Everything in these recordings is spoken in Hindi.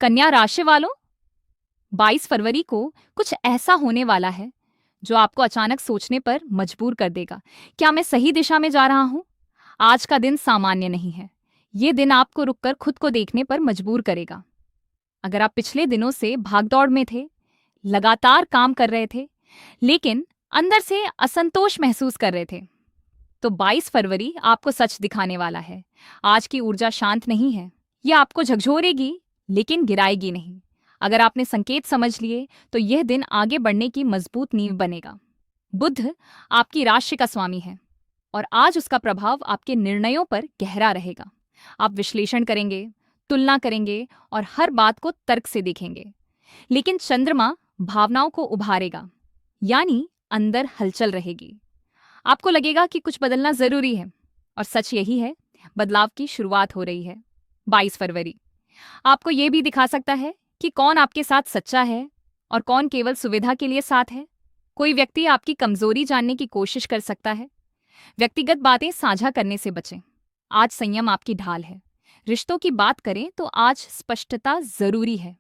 कन्या राशि वालों, 22 फरवरी को कुछ ऐसा होने वाला है जो आपको अचानक सोचने पर मजबूर कर देगा। क्या मैं सही दिशा में जा रहा हूँ? आज का दिन सामान्य नहीं है। ये दिन आपको रुककर खुद को देखने पर मजबूर करेगा। अगर आप पिछले दिनों से भागदौड़ में थे, लगातार काम कर रहे थे, लेकिन अंदर से असंतोष महसूस कर रहे थे, तो 22 फरवरी आपको सच दिखाने वाला है। आज की ऊर्जा शांत नहीं है। यह आपको झकझोरेगी, लेकिन गिराएगी नहीं। अगर आपने संकेत समझ लिए, तो यह दिन आगे बढ़ने की मजबूत नींव बनेगा। बुध आपकी राशि का स्वामी है और आज उसका प्रभाव आपके निर्णयों पर गहरा रहेगा। आप विश्लेषण करेंगे, तुलना करेंगे और हर बात को तर्क से देखेंगे। लेकिन चंद्रमा भावनाओं को उभारेगा, यानी अंदर हलचल रहेगी। आपको लगेगा कि कुछ बदलना जरूरी है, और सच यही है, बदलाव की शुरुआत हो रही है। 22 फरवरी आपको यह भी दिखा सकता है कि कौन आपके साथ सच्चा है और कौन केवल सुविधा के लिए साथ है। कोई व्यक्ति आपकी कमजोरी जानने की कोशिश कर सकता है। व्यक्तिगत बातें साझा करने से बचें। आज संयम आपकी ढाल है। रिश्तों की बात करें तो आज स्पष्टता जरूरी है।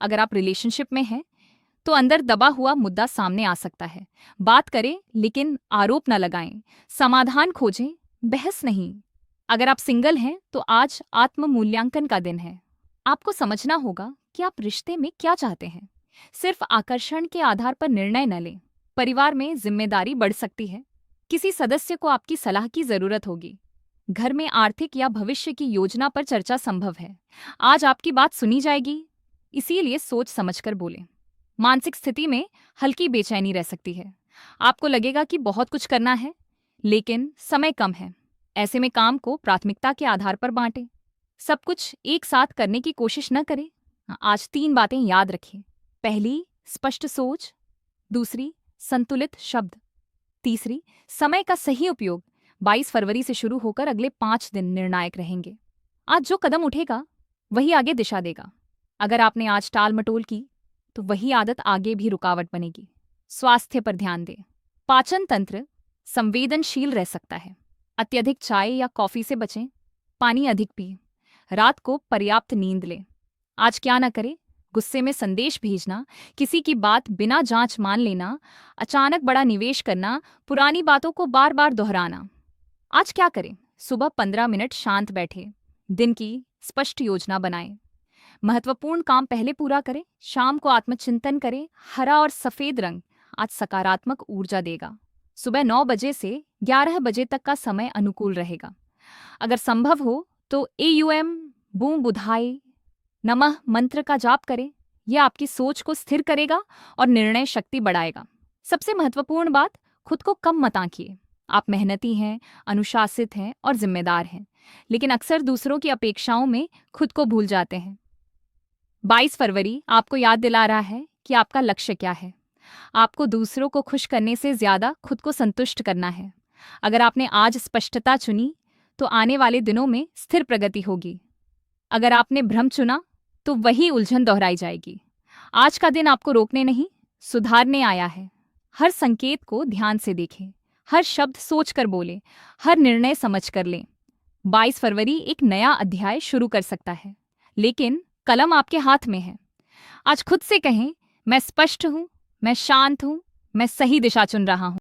अगर आप रिलेशनशिप में हैं, तो अंदर दबा हुआ मुद्दा सामने आ सकता है। बात करें, लेकिन आरोप न लगाएं। समाधान खोजें, बहस नहीं। अगर आप सिंगल हैं, तो आज आत्म मूल्यांकन का दिन है। आपको समझना होगा कि आप रिश्ते में क्या चाहते हैं। सिर्फ आकर्षण के आधार पर निर्णय न लें। परिवार में जिम्मेदारी बढ़ सकती है। किसी सदस्य को आपकी सलाह की जरूरत होगी। घर में आर्थिक या भविष्य की योजना पर चर्चा संभव है। आज आपकी बात सुनी जाएगी, इसीलिए सोच समझकर बोलें। मानसिक स्थिति में हल्की बेचैनी रह सकती है। आपको लगेगा कि बहुत कुछ करना है, लेकिन समय कम है। ऐसे में काम को प्राथमिकता के आधार पर बांटें। सब कुछ एक साथ करने की कोशिश न करें। आज 3 बातें याद रखें। पहली, स्पष्ट सोच। दूसरी, संतुलित शब्द। तीसरी, समय का सही उपयोग। 22 फरवरी से शुरू होकर अगले 5 दिन निर्णायक रहेंगे। आज जो कदम उठेगा, वही आगे दिशा देगा। अगर आपने आज टाल मटोल की, तो वही आदत आगे भी रुकावट बनेगी। स्वास्थ्य पर ध्यान दें। पाचन तंत्र संवेदनशील रह सकता है। अत्यधिक चाय या कॉफी से बचें। पानी अधिक पिएं। रात को पर्याप्त नींद लें। आज क्या ना करें, गुस्से में संदेश भेजना, किसी की बात बिना जांच मान लेना, अचानक बड़ा निवेश करना, पुरानी बातों को बार बार दोहराना। आज क्या करें, सुबह 15 मिनट शांत बैठे, दिन की स्पष्ट योजना बनाएं। महत्वपूर्ण काम पहले पूरा करें, शाम को आत्मचिंतन करें। हरा और सफेद रंग आज सकारात्मक ऊर्जा देगा। सुबह 9 बजे से 11 बजे तक का समय अनुकूल रहेगा। अगर संभव हो तो AUM बूम बुधाई नमः मंत्र का जाप करें। यह आपकी सोच को स्थिर करेगा और निर्णय शक्ति बढ़ाएगा। सबसे महत्वपूर्ण बात, खुद को कम मत आंकिए। आप मेहनती हैं, अनुशासित हैं और जिम्मेदार हैं, लेकिन अक्सर दूसरों की अपेक्षाओं में खुद को भूल जाते हैं। 22 फरवरी आपको याद दिला रहा है कि आपका लक्ष्य क्या है। आपको दूसरों को खुश करने से ज्यादा खुद को संतुष्ट करना है। अगर आपने आज स्पष्टता चुनी, तो आने वाले दिनों में स्थिर प्रगति होगी। अगर आपने भ्रम चुना, तो वही उलझन दोहराई जाएगी। आज का दिन आपको रोकने नहीं, सुधारने आया है। हर संकेत को ध्यान से देखें। हर शब्द सोचकर बोलें। हर निर्णय समझ कर लें। 22 फरवरी एक नया अध्याय शुरू कर सकता है, लेकिन कलम आपके हाथ में है। आज खुद से कहें, मैं स्पष्ट हूं, मैं शांत हूं, मैं सही दिशा चुन रहा हूं।